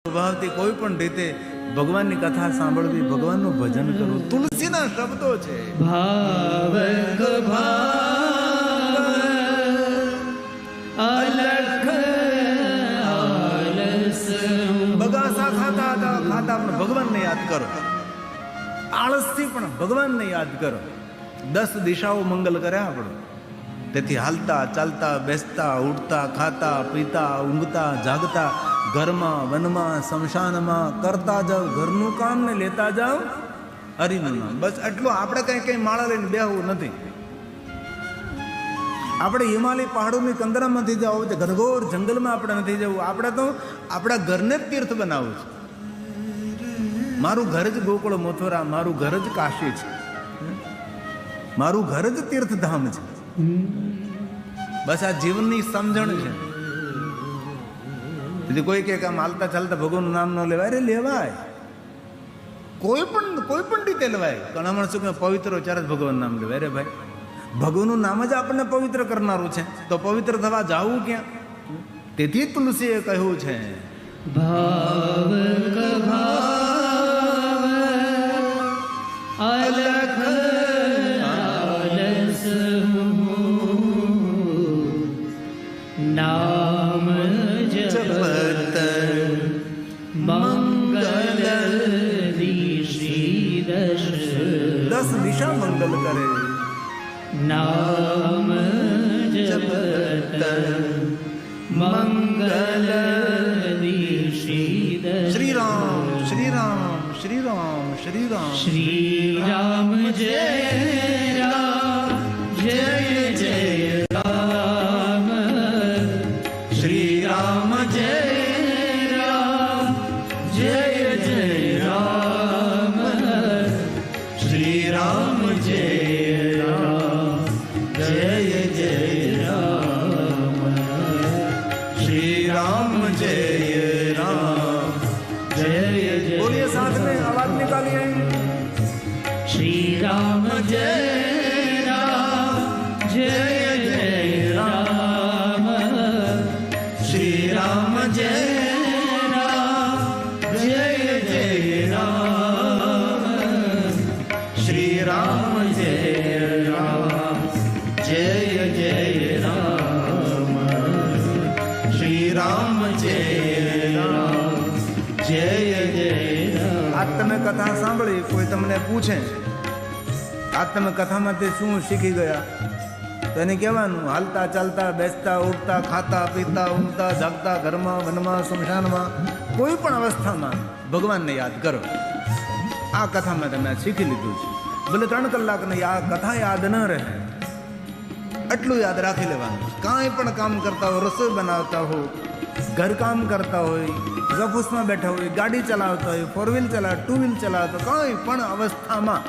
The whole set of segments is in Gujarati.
સ્વભાવથી કોઈ પણ રીતે ભગવાનની કથા સાંભળવી, ભગવાનનું ભજન કરવું. તુલસીના શબ્દો છે, ભાવ અલખ આલસ. બગાસા ખાતા હતા, ખાતા પણ ભગવાનને યાદ કરો. આળસથી પણ ભગવાનને યાદ કરો. 10 દિશાઓ મંગલ કર્યા આપણે. તેથી હાલતા ચાલતા બેસતા ઉઠતા ખાતા પીતા ઊંઘતા જાગતા ઘરમાં વનમાં શમશાનમાં કરતા જાઓ ઘરનું કામ ને લેતા જાઓ હરિનું નામ. બસ એટલું. આપણે કઈ માળા લઈને બેહવું નથી. આપણે હિમાલય પહાડોની કંદરામાંથી જવું છે, ઘનઘોર જંગલમાં આપણે નથી જવું. આપણે તો આપણા ઘરને જ તીર્થ બનાવવું છે. મારું ઘર જ ગોકુળ મથુરા, મારું ઘર જ કાશી છે, મારું ઘર જ તીર્થધામ છે. બસ આ જીવનની સમજણ છે. કોઈ કે આમ હાલતા ચાલતા ભગવાનનું નામ ન લેવાય. અરે લેવાય, કોઈ પણ રીતે લેવાય. ઘણા માણસો કે પવિત્ર ત્યારે જ ભગવાન નામ લેવાય. અરે ભાઈ, ભગવાનનું નામ જ આપણને પવિત્ર કરનારું છે, તો પવિત્ર થવા જાવું ક્યાં? તેથી તુલસીએ કહ્યું છે, ભાવ અલખ આલસ નામ જપત મંગલ દિશી દશ. 10 દિશા મંગલ કરે. નામ જપત મંગલ દિશી દશ. શ્રી રામ શ્રી રામ શ્રી રામ શ્રી રામ. શ્રી રામ જય રામ જય જય રામ. શ્રી રામ જય રામ જય જય રામ. શ્રી રામ જય રામ જય જય રામ. શ્રી રામ જય રામ જય જય. બોलिए साथ में, आवाज निकालिए. श्री राम जय राम जय जय राम. श्री राम जय राम जय जय राम. श्री राम जय राम जय जय राम. श्री राम जय राम जय जय राम. આજ તમે કથા સાંભળી, કોઈ તમને પૂછે આજ તમે કથામાં તે શું શીખી ગયા, તો એને કહેવાનું હાલતા ચાલતા બેસતા ઉઠતા ખાતા પીતા ઊંઘતા જાગતા ઘરમાં વનમાં શમશાનમાં કોઈ પણ અવસ્થામાં ભગવાનને યાદ કરો. આ કથામાં તમે શીખી લીધું છે. ભલે 3 કલાકની આ કથા યાદ ન રહે, એટલું યાદ રાખી લેવાનું. કાંઈ પણ કામ કરતા હોય, રસોઈ બનાવતા હો, ઘરકામ કરતા હોય, ઓફિસમાં બેઠા હોય, ગાડી ચલાવતા હોય, 4 વ્હીલ ચલાવતા, 2 વ્હીલ ચલાવતા, કાંઈ પણ અવસ્થામાં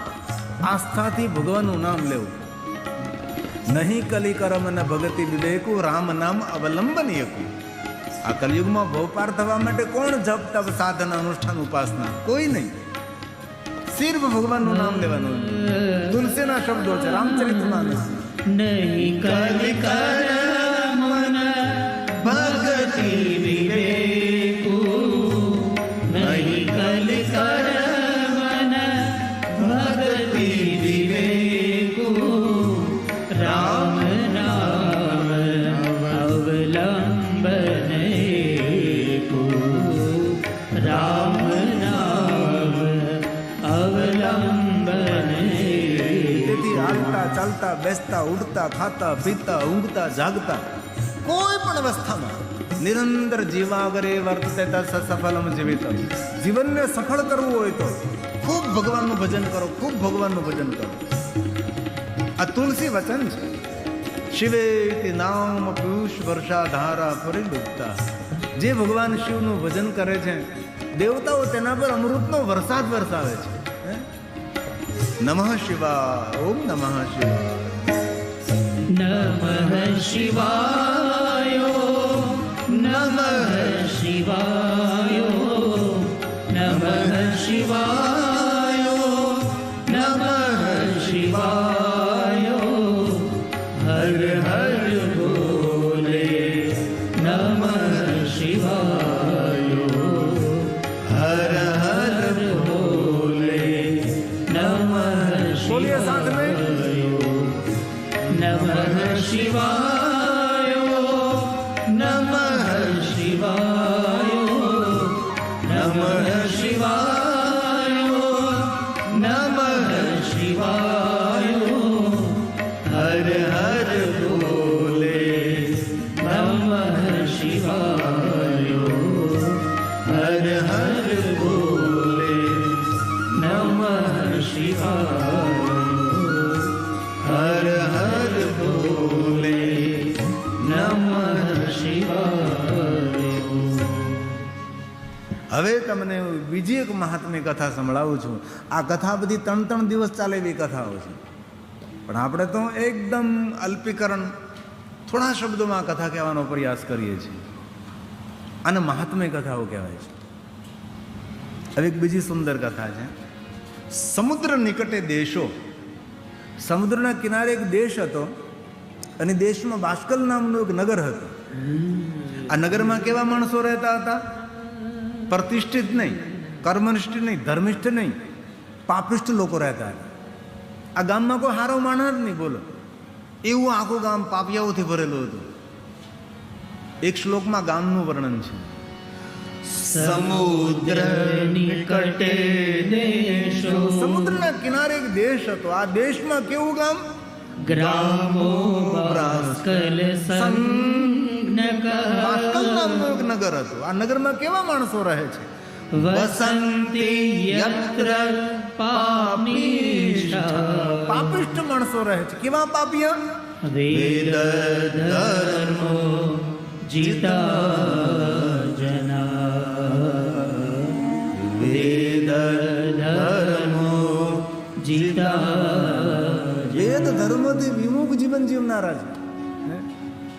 આસ્થાથી ભગવાનનું નામ લેવું. નહીં કલી કરમ અને ભગતિ વિવેકુ, રામ નામ અવલંબન યકુ. આ કલયુગમાં ભવપાર થવા માટે કોણ જપ તપ સાધન અનુષ્ઠાન ઉપાસના? કોઈ નહીં. સિર્ફ ભગવાનનું નામ લેવાનું. તુલસીના શબ્દો છે, રામચરિતમાનસ. નહીં કલી કરમ ભગતિ વિવેકુ. નહીં કલી કરમ ભગતિ વિવેકુ. રામ નામ અવલંબન એકુ. રામ નામ અવલંબન એકુ. તેથી હાલતા ચાલતા બેસતા ઉઠતા ખાતા પીતા ઊંઘતા જાગતા કોઈ પણ અવસ્થામાં નિરંતર જીવાગરે વર્તતે તત્ સફલમ જીવિત. જીવનને સફળ કરવું હોય તો ખૂબ ભગવાનનું ભજન કરો, ખૂબ ભગવાનનું ભજન કરો. આ તુલસી વચન છે. શિવેતિ નામ પિયુષ વર્ષા ધારા ફરી ડૂબતા. જે ભગવાન શિવનું ભજન કરે છે, દેવતાઓ તેના પર અમૃતનો વરસાદ વરસાવે છે. નમઃ શિવાય. ઓમ નમઃ શિવાય. નમઃ શિવાય. નમઃ શિવાય. નમઃ શિવાય. નમઃ શિવાય. હર હર ભોલે. નમઃ શિવાય. હર હર બોલે નમઃ શિવાય હર હર બોલે નમઃ શિવાય. હવે તમને બીજી એક મહાત્મ્ય કથા સંભળાવું છું. આ કથા બધી 3 દિવસ ચાલે એવી કથાઓ છે, પણ આપણે તો એકદમ અલ્પીકરણ થોડા શબ્દોમાં કથા કહેવાનો પ્રયાસ કરીએ છીએ. આને મહાત્મ્ય કથાઓ કહેવાય છે. હવે એક બીજી સુંદર કથા છે. સમુદ્ર નિકટે દેશો, સમુદ્રના કિનારે એક દેશ હતો અને દેશમાં બાષ્કલ નામનું એક નગર હતું. આ નગરમાં કેવા માણસો રહેતા હતા? પ્રતિષ્ઠિત નહીં, કર્મનિષ્ઠ નહીં, ધર્મિષ્ઠ નહીં, પાપિષ્ઠ લોકો રહેતા હતા. આ ગામમાં કોઈ હારો માણસ જ નહીં, બોલો. એવું આખું ગામ પાપિયાઓથી ભરેલું હતું. એક શ્લોકમાં ગામનું વર્ણન છે. સમુદ્ર નિકટે દેશો, સમુદ્રના કિનારે એક દેશ હતો. આ દેશમાં કેવું ગામ? ગ્રામો બાષ્કલ બાષ્કલ નામનું એક નગર હતું. આ નગરમાં કેવા માણસો રહે છે? વસંતી યત્ર પાપીષ્ઠા, પાપિષ્ઠ માણસો રહે છે. કેવા પાપિયા? વેદ ધર્મો જીતા જના, વેદ ધર્મો જીતા. વેદ ધર્મથી વિમુખ જીવન જીવનારા છે.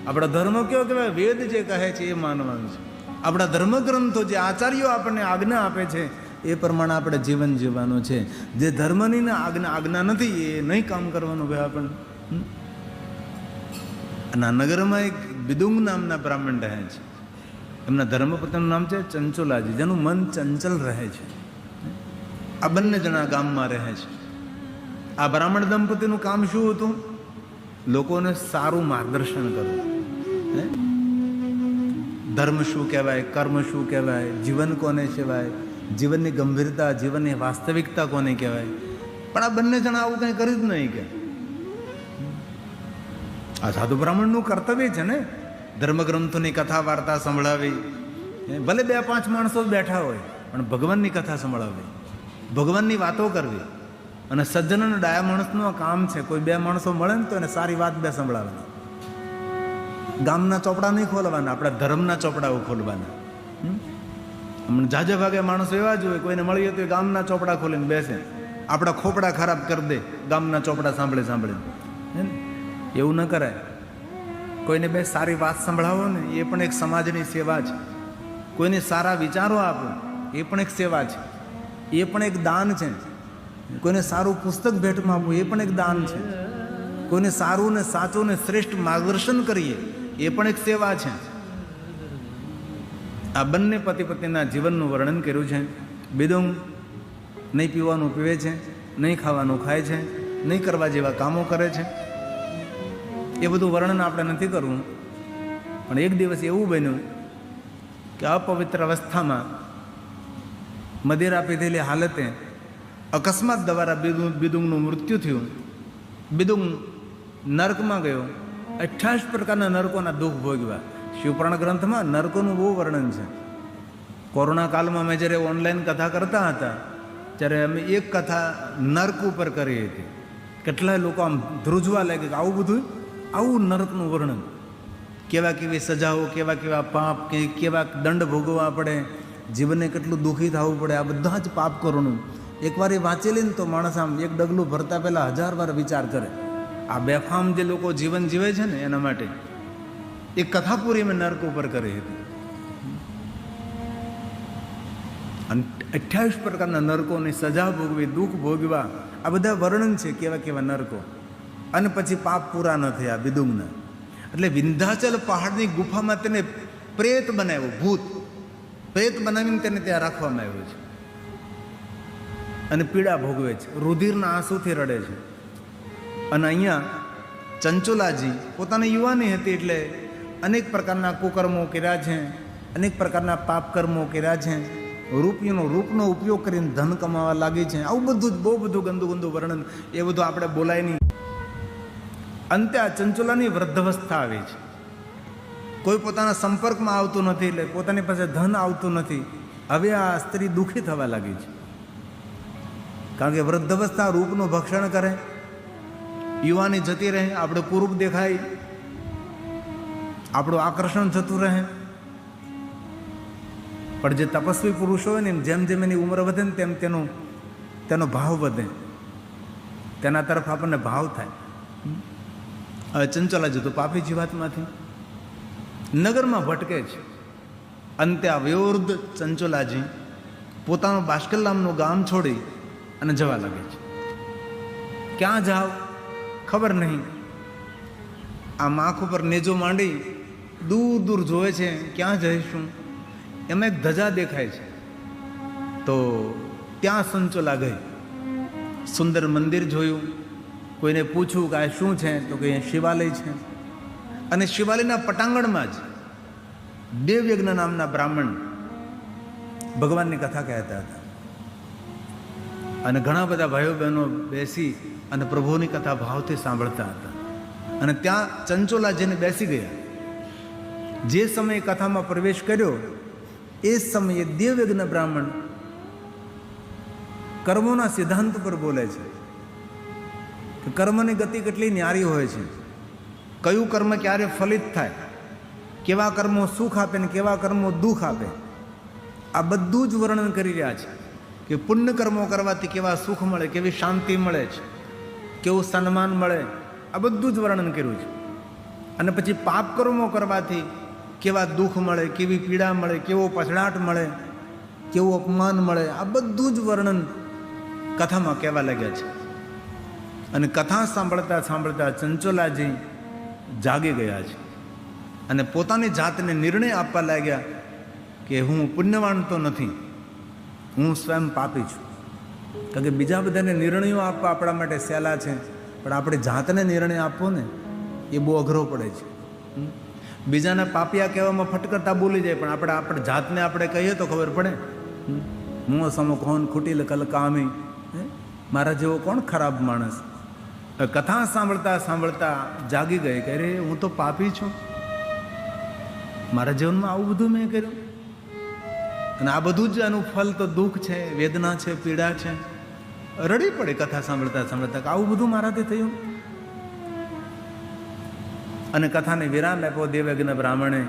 આપણા ધર્મ કેવો કહેવાય? વેદ જે કહે છે એ માનવાનું છે. આપણા ધર્મગ્રંથો જે આચાર્યો આપણને આજ્ઞા આપે છે એ પ્રમાણે આપણે જીવન જીવવાનું છે. જે ધર્મની આજ્ઞા નથી એ નહીં કામ કરવાનું ભાઈ આપણને. અને આ નગરમાં એક બિદુંગ નામના બ્રાહ્મણ રહે છે. એમના ધર્મપત્નીનું નામ છે ચંચુલાજી, જેનું મન ચંચલ રહે છે. આ બંને જણા ગામમાં રહે છે. આ બ્રાહ્મણ દંપતીનું કામ શું હતું? લોકોને સારું માર્ગદર્શન કરવું. ધર્મ શું કહેવાય, કર્મ શું કહેવાય, જીવન કોને કહેવાય, જીવનની ગંભીરતા, જીવનની વાસ્તવિકતા કોને કહેવાય. પણ આ બંને જણા આવું કંઈ કર્યું જ નહીં. કે આ સાધુ બ્રાહ્મણનું કર્તવ્ય છે ને, ધર્મગ્રંથોની કથા વાર્તા સંભળાવી. ભલે 2-5 માણસો બેઠા હોય પણ ભગવાનની કથા સંભળાવી, ભગવાનની વાતો કરવી. અને સજ્જન અને ડાયા માણસનું આ કામ છે. કોઈ 2 માણસો મળે ને તો એને સારી વાત 2 સંભળાવવાની. ગામના ચોપડા નહીં ખોલવાના, આપણા ધર્મના ચોપડાઓ ખોલવાના. હમણાં જાજા ભાગે માણસો એવા જ હોય, કોઈને મળીએ તો ગામના ચોપડા ખોલીને બેસે, આપણા ખોપડા ખરાબ કરી દે ગામના ચોપડા સાંભળે સાંભળીને. એવું ન કરાય. કોઈને 2 સારી વાત સંભળાવો ને એ પણ એક સમાજની સેવા છે. કોઈને સારા વિચારો આપો એ પણ એક સેવા છે, એ પણ એક દાન છે. કોઈને સારું પુસ્તક ભેટમાં આપવું એ પણ એક દાન છે. કોઈને સારું ને સાચું ને શ્રેષ્ઠ માર્ગદર્શન કરીએ એ પણ એક સેવા છે. આ બંને પતિ પત્નીના જીવનનું વર્ણન કર્યું છે. બિદુંગ નહીં પીવાનું પીવે છે, નહીં ખાવાનું ખાય છે, નહીં કરવા જેવા કામો કરે છે. એ બધું વર્ણન આપણે નથી કરવું. પણ એક દિવસ એવું બન્યું કે અપવિત્ર અવસ્થામાં મદિરા પીધેલી હાલતે અકસ્માત દ્વારા બિદુંગનું મૃત્યુ થયું. બિદુંગ નર્કમાં ગયો. 28 પ્રકારના નર્કોના દુઃખ ભોગવ્યા. શિવપુરાણ ગ્રંથમાં નર્કોનું બહુ વર્ણન છે. કોરોના કાળમાં અમે જ્યારે ઓનલાઈન કથા કરતા હતા ત્યારે અમે એક કથા નર્ક ઉપર કરી હતી. કેટલાય લોકો આમ ધ્રુજવા લાગે કે આવું બધું, આવું નર્કનું વર્ણન, કેવા કેવી સજાઓ, કેવા કેવા પાપ, કેવા દંડ ભોગવવા પડે, જીવનને કેટલું દુઃખી થવું પડે. આ બધા જ પાપ કરવાનું એકવાર એ વાંચેલી ને તો માણસ આમ એક ડગલું ભરતા પહેલાં 1000 વાર વિચાર કરે. આ બેફામ જે લોકો જીવન જીવે છે ને એના માટે એક કથા પૂરી મેં નર્ક ઉપર કરી હતી. અને 28 પ્રકારના નર્કોની સજા ભોગવી, દુઃખ ભોગવા, આ બધા વર્ણન છે કેવા કેવા નર્કો. અને પછી પાપ પૂરા ન થયા બિદુંગના. એટલે વિંધ્યાચલ પહાડની ગુફામાં તેને પ્રેત બનાવ્યો, ભૂત પ્રેત બનાવીને તેને ત્યાં રાખવામાં આવ્યો છે. અને પીડા ભોગવે છે, રુધિરના આંસુથી રડે છે. અને અહીંયા ચંચુલાજી પોતાની યુવાની હતી એટલે અનેક પ્રકારના કુકર્મો કર્યા છે, અનેક પ્રકારના પાપ કર્મો કર્યા છે. રૂપનો ઉપયોગ કરીને ધન કમાવા લાગી છે. આવું બધું જ બહુ બધું ગંદુ ગંદુ વર્ણન, એ બધું આપણે બોલાય નહીં. અંતે આ ચંચુલાની વૃદ્ધાવસ્થા આવી છે. કોઈ પોતાના સંપર્કમાં આવતું નથી, એટલે પોતાની પાસે ધન આવતું નથી. હવે આ સ્ત્રી દુઃખી થવા લાગી છે, કારણ કે વૃદ્ધાવસ્થા રૂપનું ભક્ષણ કરે, યુવાની જતી રહે, આપણે કુરૂપ દેખાય, આપણું આકર્ષણ થતું રહે. પણ જે તપસ્વી પુરુષ હોય ને જેમ જેમ એની ઉંમર વધે ને તેમ તેનો ભાવ વધે, તેના તરફ આપણને ભાવ થાય. હવે ચંચલાજી તો પાપી જીવાતમાંથી નગરમાં ભટકે છે. અંતે આ વયોવૃદ્ધ ચંચલાજી પોતાનું બાષ્કલ નામનું ગામ છોડી અને જવા લાગે છે. ક્યાં જાવ ખબર નહીં. આમ આંખ ઉપર નેજો માંડી દૂર દૂર જોવે છે, ક્યાં જઈશું. એમાં એક ધજા દેખાય છે, તો ત્યાં ચંચલા ગઈ. સુંદર મંદિર જોયું, કોઈને પૂછ્યું કે આ શું છે, તો કે શિવાલય છે. અને શિવાલયના પટાંગણમાં જ દેવયજ્ઞ નામના બ્રાહ્મણ ભગવાનની કથા કહેતા હતા. અને ઘણા બધા ભાઈઓ બહેનો બેસી અને પ્રભુની કથા ભાવથી સાંભળતા હતા. અને ત્યાં ચંચોલાજીને બેસી ગયા. જે સમયે કથામાં પ્રવેશ કર્યો એ સમયે દેવયજ્ઞ બ્રાહ્મણ કર્મોના સિદ્ધાંત પર બોલે છે કે કર્મની ગતિ કેટલી ન્યારી હોય છે, કયું કર્મ ક્યારે ફલિત થાય, કેવા કર્મો સુખ આપે ને કેવા કર્મો દુઃખ આપે, આ બધું જ વર્ણન કરી રહ્યા છે. કે પુણ્ય કર્મો કરવાથી કેવા સુખ મળે, કેવી શાંતિ મળે છે, કેવું સન્માન મળે, આ બધું જ વર્ણન કર્યું છે. અને પછી પાપ કર્મો કરવાથી કેવા દુઃખ મળે, કેવી પીડા મળે, કેવો પછડાટ મળે, કેવું અપમાન મળે, આ બધું જ વર્ણન કથામાં કહેવા લાગ્યા છે. અને કથા સાંભળતા સાંભળતા ચંચલાજી જાગી ગયા છે અને પોતાની જાતને નિર્ણય આપવા લાગ્યા કે હું પુણ્યવાન તો નથી, હું સ્વયં પાપી છું. કારણ કે બીજા બધાને નિર્ણયો આપવા આપણા માટે સહેલા છે, પણ આપણે જાતને નિર્ણય આપવો ને એ બહુ અઘરો પડે છે. બીજાને પાપિયા કહેવામાં ફટકરતા બોલી જાય, પણ આપણે જાતને આપણે કહીએ તો ખબર પડે. હું સમો કોણ ખૂટીલ કલકામી, મારા જેવો કોણ ખરાબ માણસ. કથા સાંભળતા સાંભળતા જાગી ગઈ કે અરે હું તો પાપી છું, મારા જીવનમાં આવું બધું મેં કર્યું. અને આ બધું જ આનું ફલ તો દુઃખ છે, વેદના છે, પીડા છે. રડી પડે કથા સાંભળતા સાંભળતા કે આવું બધું મારાથી થયું. અને કથાને વિરામ આપ્યો દેવયજ્ઞ બ્રાહ્મણે.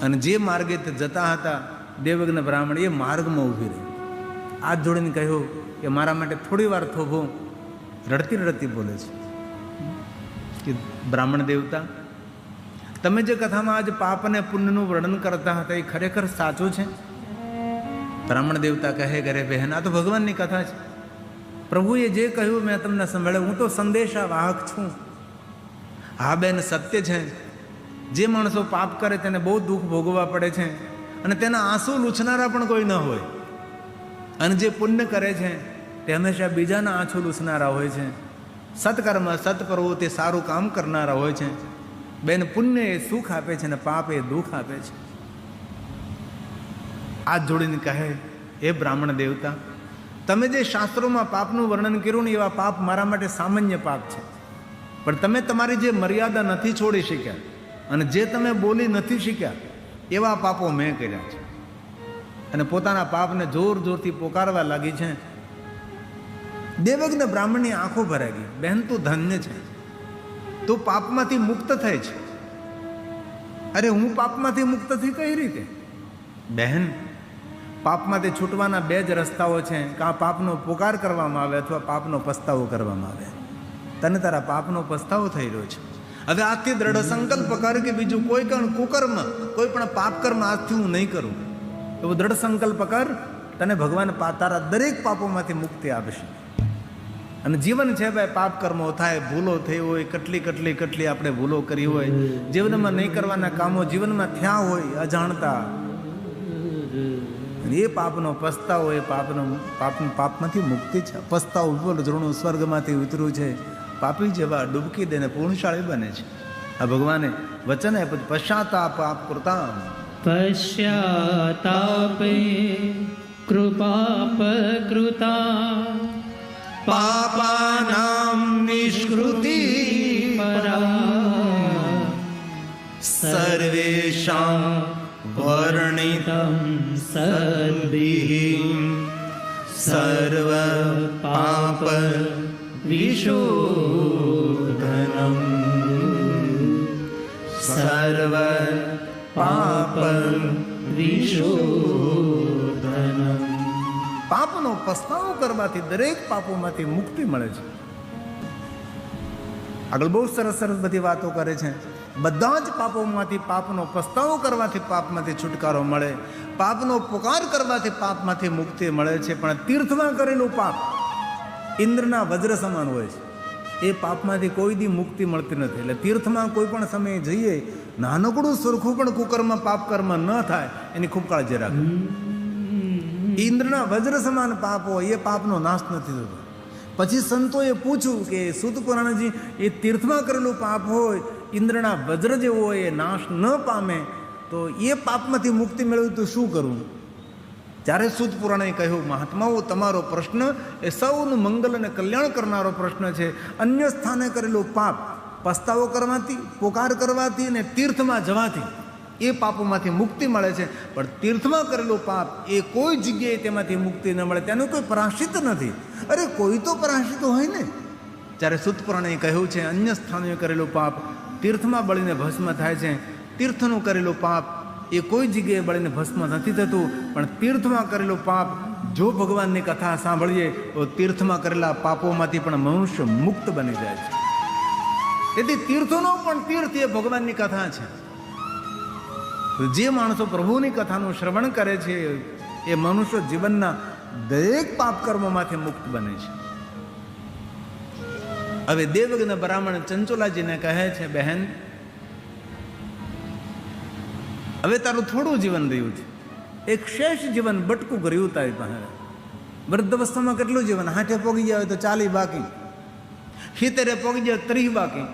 અને જે માર્ગે તે જતા હતા દેવયજ્ઞ બ્રાહ્મણ એ માર્ગમાં ઊભી રહી, હાથ જોડીને કહ્યું કે મારા માટે થોડી વાર થોભો. રડતી રડતી બોલે છે કે બ્રાહ્મણ દેવતા, તમે જે કથામાં આજ પાપ અને પુણ્યનું વર્ણન કરતા હતા એ ખરેખર સાચું છે? બ્રાહ્મણ દેવતા કહે કરે બહેન, આ તો ભગવાનની કથા છે. પ્રભુએ જે કહ્યું મેં તમને સંભળાવ્યું, હું તો સંદેશા વાહક છું. હા બેન, સત્ય છે, જે માણસો પાપ કરે તેને બહુ દુઃખ ભોગવવા પડે છે, અને તેના આંસુ લૂછનારા પણ કોઈ ન હોય. અને જે પુણ્ય કરે છે તે હંમેશા બીજાના આંસુ લૂછનારા હોય છે. સત્કર્મ સત્પ્રવૃત્તિ સારું કામ કરનારા હોય છે. બેન, પુણ્ય એ સુખ આપે છે અને પાપ એ દુઃખ આપે છે. હાથ જોડીને કહે, એ બ્રાહ્મણ દેવતા, તમે જે શાસ્ત્રોમાં પાપનું વર્ણન કર્યું ને એવા પાપ મારા માટે સામાન્ય પાપ છે, પણ તમે તમારી જે મર્યાદા નથી છોડી શક્યા અને જે તમે બોલી નથી શીખ્યા એવા પાપો મેં કર્યા છે. અને પોતાના પાપને જોર જોરથી પોકારવા લાગી છે. દેવયજ્ઞ બ્રાહ્મણની આંખો ભરાઈ ગઈ. બહેન, તું ધન્ય છે, તું પાપમાંથી મુક્ત થાય છે. અરે હું પાપમાંથી મુક્ત થઈ કઈ રીતે? બહેન, પાપમાંથી છૂટવાના બે જ રસ્તાઓ છે, કાં પાપનો પોકાર કરવામાં આવે અથવા પાપનો પસ્તાવો કરવામાં આવે. તને તારા પાપનો પસ્તાવો થઈ રહ્યો છે. હવે આજથી દ્રઢ સંકલ્પ કર કે બીજું કોઈ પણ કુકર્મ, કોઈ પણ પાપ કર્મ આજથી હું નહીં કરું. એવો દ્રઢ સંકલ્પ કર, તને ભગવાન તારા દરેક પાપોમાંથી મુક્તિ આપશે. અને જીવન છે ભાઈ, પાપ કર્મો થાય, ભૂલો થઈ હોય, કેટલી આપણે ભૂલો કરી હોય, જીવનમાં નહીં કરવાના કામો જીવનમાં થયા હોય અજાણતા, એ પાપનો પસ્તાવો, એ પાપમાંથી મુક્તિ છે. પસ્તાવો વિપુલ ઋણું સ્વર્ગમાંથી ઉતર્યું છે, પાપી જેવા ડૂબકી દઈને પૂર્ણશાળી બને છે. આ ભગવાને વચન આપ્યું, પશ્ચાતાપ આપ કૃતા પશ્ચાતાપે કૃપાપકૃતા પાપાનામ નિષ્કૃતિ પરા સર્વેષાં વર્ણિતમ સદ્ભિः સર્વ પાપ વિશોધનમ સર્વ પાપ વિશોધનમ. પાપનો પસ્તાવો કરવાથી દરેક પાપોમાંથી મુક્તિ મળે છે. આગળ બહુ સરસ સરસ બધી વાતો કરે છે. બધા જ પાપોમાંથી પાપનો પસ્તાવો કરવાથી પાપમાંથી છુટકારો મળે, પાપનો પુકાર કરવાથી પાપમાંથી મુક્તિ મળે છે. પણ તીર્થમાં કરેલું પાપ ઇન્દ્રના વજ્ર સમાન હોય છે. એ પાપમાંથી કોઈ દી મુક્તિ મળતી નથી. એટલે તીર્થમાં કોઈ પણ સમયે જઈએ, નાનકડું સરખું પણ કુકર્મ પાપ કર્મ ન થાય એની ખૂબ કાળજી રાખવી. ઇન્દ્રના વજ્ર સમાન પાપ હોય એ પાપનો નાશ નથી થતો. પછી સંતોએ પૂછ્યું કે સૂત પુરાણજી, એ તીર્થમાં કરેલું પાપ હોય, ઇન્દ્રના વજ્ર જેવો હોય, એ નાશ ન પામે, તો એ પાપમાંથી મુક્તિ મેળવી તો શું કરવું? ત્યારે સૂત પુરાણે કહ્યું, મહાત્માઓ, તમારો પ્રશ્ન એ સૌનું મંગલ અને કલ્યાણ કરનારો પ્રશ્ન છે. અન્ય સ્થાને કરેલું પાપ પસ્તાવો કરવાથી, પોકાર કરવાથી અને તીર્થમાં જવાથી એ પાપોમાંથી મુક્તિ મળે છે. પણ તીર્થમાં કરેલું પાપ એ કોઈ જગ્યાએ તેમાંથી મુક્તિ ન મળે, તેનું કોઈ પ્રાશ્ચિત નથી. અરે કોઈ તો પ્રાશ્ચિત હોય ને. જ્યારે સૂત પુરાણે કહ્યું છે, અન્ય સ્થાને કરેલું પાપ તીર્થમાં બળીને ભસ્મ થાય છે. તીર્થનું કરેલું પાપ એ કોઈ જગ્યાએ બળીને ભસ્મ નથી થતું, પણ તીર્થમાં કરેલું પાપ જો ભગવાનની કથા સાંભળીએ તો તીર્થમાં કરેલા પાપોમાંથી પણ મનુષ્ય મુક્ત બની જાય છે. તેથી તીર્થોનો પણ તીર્થ એ ભગવાનની કથા છે. જે માણસો પ્રભુની કથાનું શ્રવણ કરે છે એ મનુષ્ય જીવનના દરેક પાપ કર્મોમાંથી મુક્ત બને છે. હવે દેવજ્ઞ બ્રાહ્મણ ચંચોલાજીને કહે છે, બહેન, હવે તારું થોડું જીવન રહ્યું છે, એક શેષ જીવન બટકું કર્યું તારી પાસે. વૃદ્ધાવસ્થામાં કેટલું જીવન? 60 પોગી જાય તો 40 બાકી, 70 પોગી જાય 30 બાકી,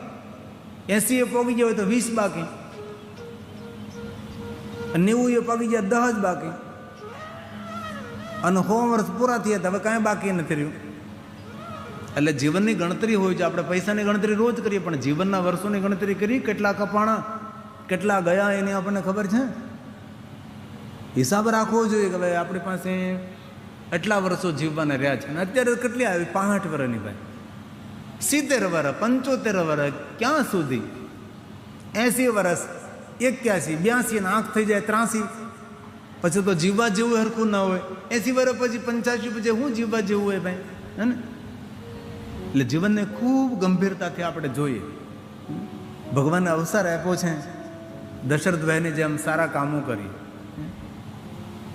80 પોગી જાય તો 20 બાકી, 90 પોગી જાય 10 જ બાકી, અને 100 વર્ષ પૂરા થયા તો હવે કાંઈ બાકી નથી રહ્યું. એટલે જીવનની ગણતરી હોય છે. આપણે પૈસાની ગણતરી રોજ કરીએ, પણ જીવનના વર્ષોની ગણતરી કરી, કેટલા કપાણા, કેટલા ગયા, એની આપણને ખબર છે. હિસાબ રાખવો જોઈએ કે ભાઈ આપણી પાસે એટલા વર્ષો જીવવાના રહ્યા છે, અને અત્યારે કેટલી આવી 65 વર્ષની ભાઈ, 70 વર્ષ, 75 વર્ષ, ક્યાં સુધી 80 વર્ષ, 81, 82 ને આંખ થઈ જાય 83, પછી તો જીવવા જેવું હરખું ના હોય. 80 વર્ષ પછી 85 પછી હું જીવવા જેવું હોય ભાઈ, હે ને? એટલે જીવનને ખૂબ ગંભીરતાથી આપણે જોઈએ. ભગવાનને અવસર આપ્યો છે, દશરથભાઈની જેમ સારા કામો કરી.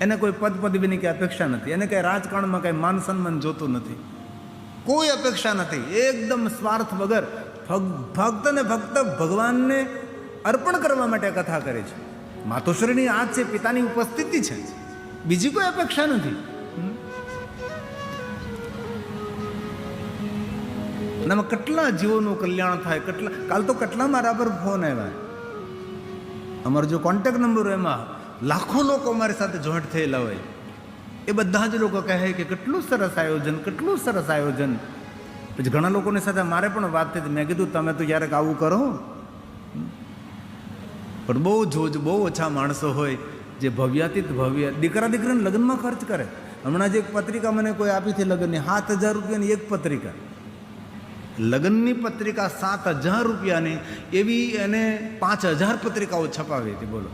એને કોઈ પદ પદવીની કંઈ અપેક્ષા નથી, એને કંઈ રાજકારણમાં કંઈ માન સન્માન જોતું નથી, કોઈ અપેક્ષા નથી. એકદમ સ્વાર્થ વગર ફક્ત ને ફક્ત ભગવાનને અર્પણ કરવા માટે કથા કરે છે. માતોશ્રીની આ છે, પિતાની ઉપસ્થિતિ છે, બીજી કોઈ અપેક્ષા નથી. એનામાં કેટલા જીવોનું કલ્યાણ થાય, કાલ તો કેટલા મારા પર ફોન આવ્યા. અમારો જો કોન્ટેક્ટ નંબર હોય એમાં લાખો લોકો અમારી સાથે જોઈન્ટ થયેલા હોય. એ બધા જ લોકો કહે કે કેટલું સરસ આયોજન, કેટલું સરસ આયોજન. પછી ઘણા લોકોની સાથે મારે પણ વાત થઈ. મેં કીધું તમે તો ક્યારેક આવું કરો. પણ બહુ ઓછા માણસો હોય જે ભવ્યાતીત ભવ્ય દીકરા દીકરીને લગ્નમાં ખર્ચ કરે. હમણાં જ એક પત્રિકા મને કોઈ આપી હતી લગ્નની, 7,000 રૂપિયાની એક પત્રિકા. લગ્નની પત્રિકા 7,000 રૂપિયાની, એવી એને 5,000 પત્રિકાઓ છપાવી હતી. બોલો,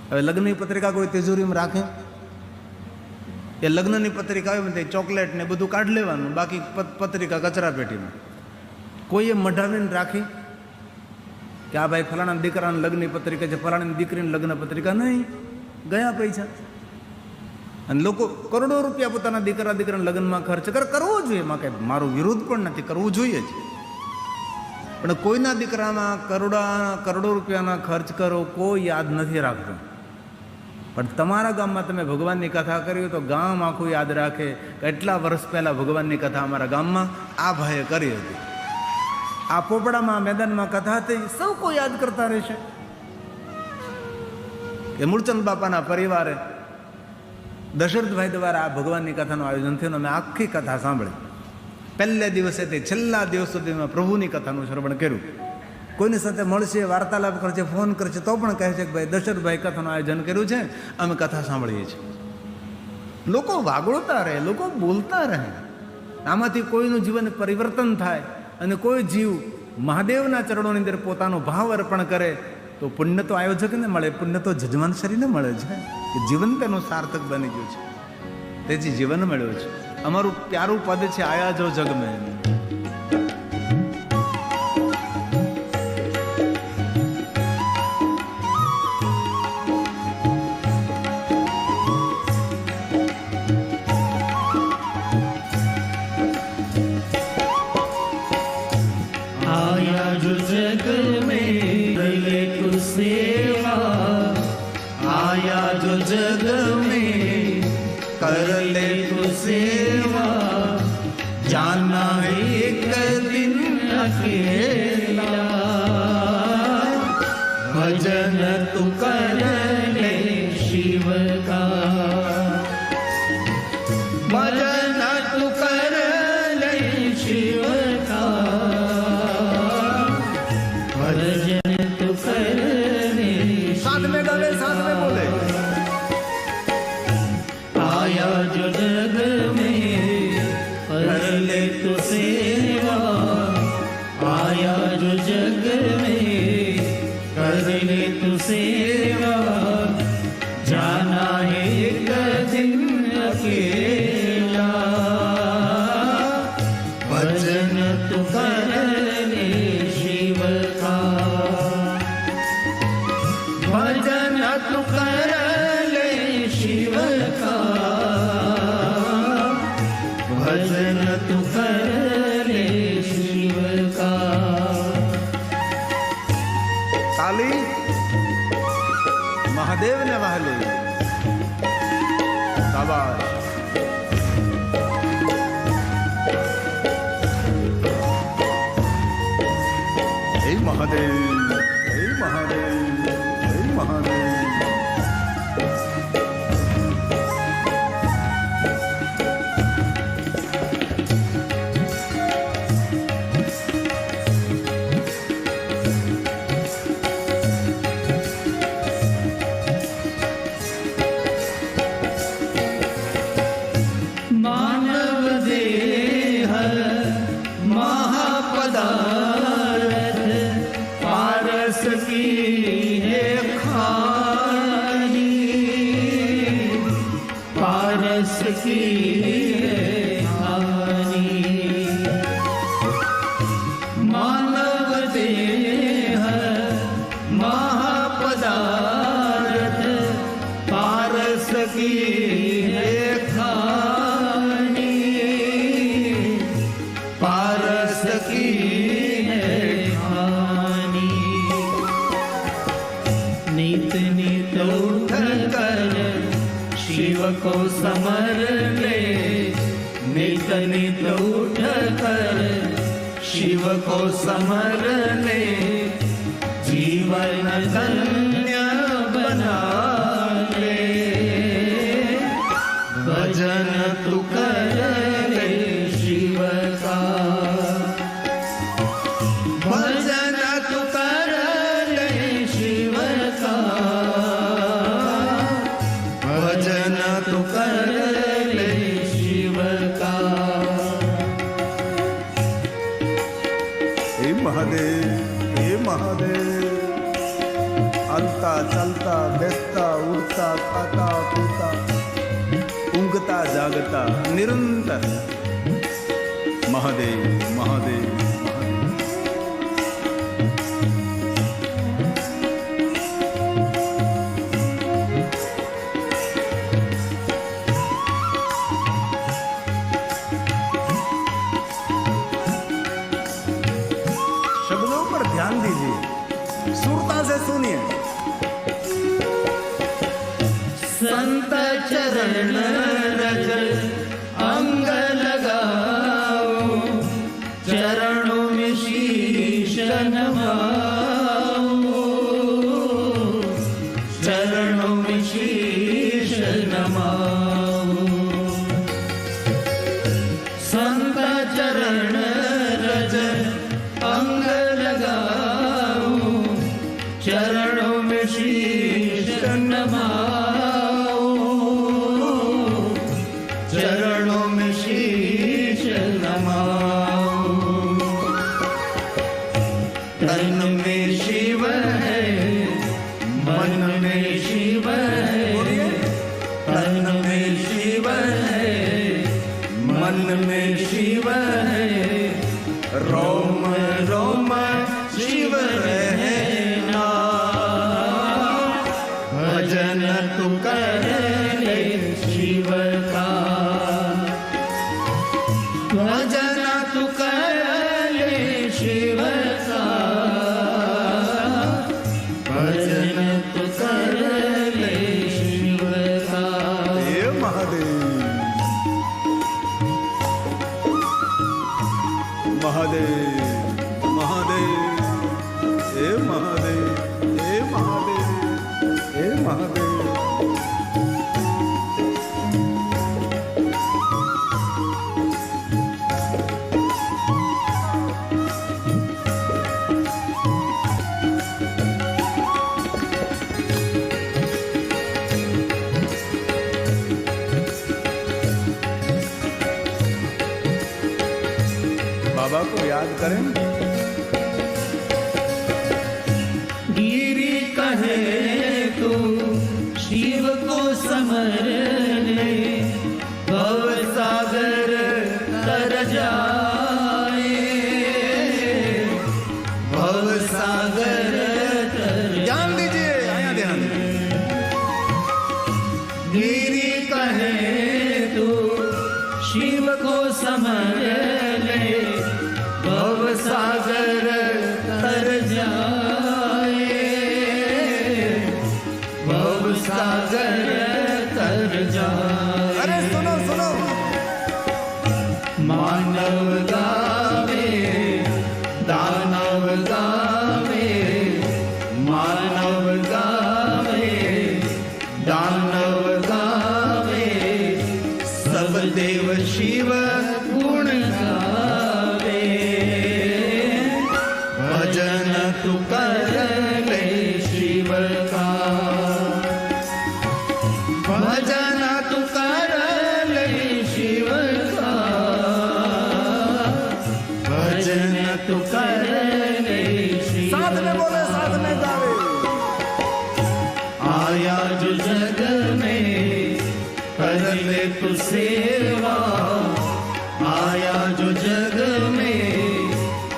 હવે લગ્નની પત્રિકા કોઈ તિજોરીમાં રાખે? એ લગ્નની પત્રિકા આવે ને ચોકલેટ ને બધું કાઢી લેવાનું, બાકી પત્રિકા કચરા પેટીમાં. કોઈએ મઢાવીને રાખી કે આ ભાઈ ફલાણા દીકરાના લગ્નની પત્રિકા છે, ફલાણાની દીકરીની લગ્ન પત્રિકા? નહીં, ગયા પૈસા. અને લોકો કરોડો રૂપિયા પોતાના દીકરાના લગ્નમાં ખર્ચ કરવો જોઈએ. એમાં કંઈ મારો વિરોધ પણ નથી, કરવું જોઈએ જ. પણ કોઈના દીકરામાં કરોડો રૂપિયાના ખર્ચ કરો, કોઈ યાદ નથી રાખતું. પણ તમારા ગામમાં તમે ભગવાનની કથા કરી તો ગામ આખું યાદ રાખે કે એટલા વર્ષ પહેલાં ભગવાનની કથા અમારા ગામમાં આ ભાઈએ કરી હતી, આ પોપડામાં મેદાનમાં કથા થઈ, સૌ કોઈ યાદ કરતા રહેશે. એ મૂળચંદ બાપાના પરિવારે દશરથભાઈ દ્વારા આ ભગવાનની કથાનું આયોજન થયું. અમે આખી કથા સાંભળી, પહેલા દિવસેથી છેલ્લા દિવસ સુધીમાં પ્રભુની કથાનું શ્રવણ કર્યું. કોઈની સાથે મળશે, વાર્તાલાપ કરશે, ફોન કરશે તો પણ કહે છે કે ભાઈ દશરથભાઈ કથાનું આયોજન કર્યું છે, અમે કથા સાંભળીએ છીએ. લોકો વાગોળતા રહે, લોકો બોલતા રહે. આમાંથી કોઈનું જીવન પરિવર્તન થાય અને કોઈ જીવ મહાદેવના ચરણોની અંદર પોતાનો ભાવ અર્પણ કરે તો પુણ્ય તો આયોજકને મળે, પુણ્ય તો જજમાનશ્રીને મળે છે કે જીવન તેનું સાર્થક બની ગયું છે, તેથી જીવન મળ્યું છે. અમારું પ્યારું પદ છે આયા જો જગ મેં. आया जो जग में ले तू सेवा, आया जो जग में कर ले तू सेवा, जाना एक दिन अकेला, भजन तू कर ले शिव का, भजन तू कर ले शिव का, भजन तू कर ले साथ में गावे, साथ में बोले. आया जो जग में कर ले तू सेवा, आया जो जग में कर ले तू सेवा, जाना एक दिन अकेला, भजन तू कर ले शिव का, भजन तू कर ले शिव का, भजन तू कर ले शिव का. તાલી મહાદેવને વહાલી. શાબાશ. હે મહાદેવ, હે મહાદેવ, હે મહાદેવ. मानव देह महापदार्थ, पारस की है खानी, पारस की है खानी. मानव देह महापदार्थ, पारस की है खानी, पारस की है खानी. नित नित उठ कर शिव को समर ले, नित नित उठ कर शिव को समर ले, जीवन धन्य बना ले, भजन तू कर ले शिव का, भजन तू कर ले शिव का, भजन तू कर ले शिव का. હે મહાદેવ, હે મહાદેવ. હાલતા ચાલતા બેસતા ઉઠતા ખાતા પીતા ઊંઘતા જાગતા નિરંતર મહાદેવ, મહાદેવ, મહાદેવ. शब्दों पर ध्यान दीजिए, सुरता से सुनिए. संत चरण रज अंग लगाओ, चरणों में शीश नवाओ, चरणों में शीश नवाओ. संत चरण रज अंग लगाओ, में शिव है, मन में शिव है, रोम रोम शिव रहना। भजन तू कर ले शिव का, भजन तू कर ले शिव का, भजन तू कर ले शिव का। हे महादेव महादेव महादेव, हे महादेव, हे महादेव, हे महादेव। बाबा को याद करें। गिरी कहे तू शिव को समर ले, भव सागर तर जाए, भव सागर तर। ध्यान दीजिए, आया ध्यान। गिरी कहे तू शिव को समर ले, भव सागर तर जाए, भव सागर तर जाए। अरे सुनो सुनो, मानव गावे दानव गावे, मानव गावे दानव गावे, सब देव शिव गुण गावे। भजन तू कर ले शिव का, भजन तू कर ले शिव का, भजन तू कर ले शिव साथ में बोले, साथ में गावे। आया जो जग में कर ले तू सेवा, आया जो जग में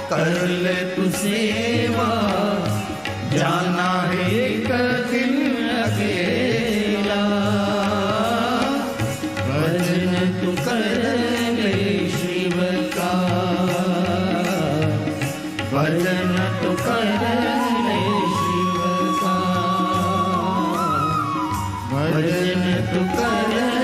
कर ले तू सेवा, जाना है एक दिन अकेला। भजन तू कर ले शिव का, भजन तू कर ले शिव का, भजन तू कर